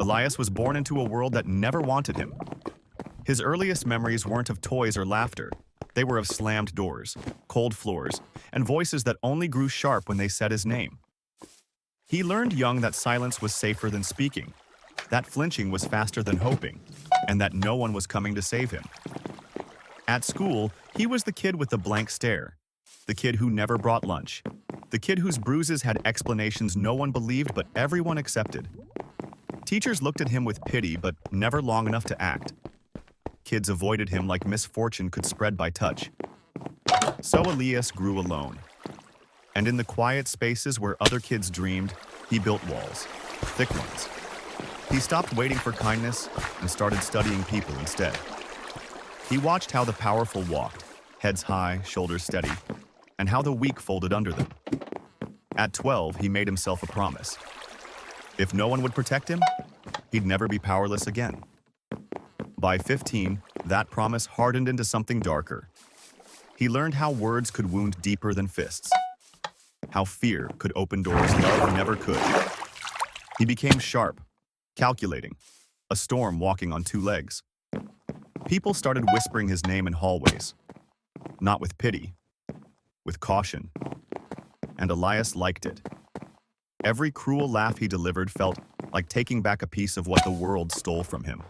Elias was born into a world that never wanted him. His earliest memories weren't of toys or laughter. They were of slammed doors, cold floors, and voices that only grew sharp when they said his name. He learned young that silence was safer than speaking, that flinching was faster than hoping, and that no one was coming to save him. At school, he was the kid with the blank stare, the kid who never brought lunch, the kid whose bruises had explanations no one believed but everyone accepted. Teachers looked at him with pity but never long enough to act. Kids avoided him like misfortune could spread by touch. So Elias grew alone. And in the quiet spaces where other kids dreamed, he built walls, thick ones. He stopped waiting for kindness and started studying people instead. He watched how the powerful walked, heads high, shoulders steady, and how the weak folded under them. At 12, he made himself a promise. If no one would protect him, he'd never be powerless again. By 15, that promise hardened into something darker. He learned how words could wound deeper than fists, how fear could open doors love never could. He became sharp, calculating, a storm walking on two legs. People started whispering his name in hallways, not with pity, with caution. And Elias liked it. Every cruel laugh he delivered felt like taking back a piece of what the world stole from him.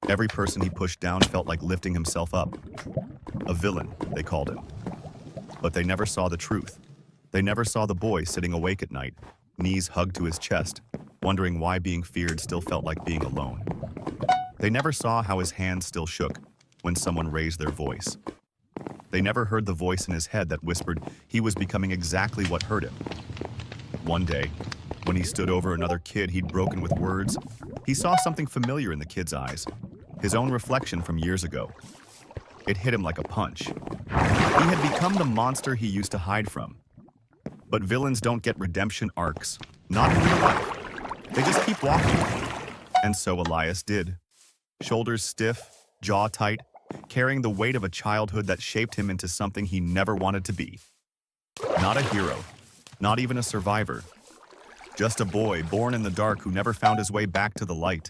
Every person he pushed down felt like lifting himself up. A villain, they called him. But they never saw the truth. They never saw the boy sitting awake at night, knees hugged to his chest, wondering why being feared still felt like being alone. They never saw how his hands still shook when someone raised their voice. They never heard the voice in his head that whispered he was becoming exactly what hurt him. One day, when he stood over another kid he'd broken with words, he saw something familiar in the kid's eyes, his own reflection from years ago. It hit him like a punch. He had become the monster he used to hide from. But villains don't get redemption arcs, not in real life. They just keep walking. And so Elias did. Shoulders stiff, jaw tight, carrying the weight of a childhood that shaped him into something he never wanted to be. Not a hero, not even a survivor. Just a boy born in the dark who never found his way back to the light.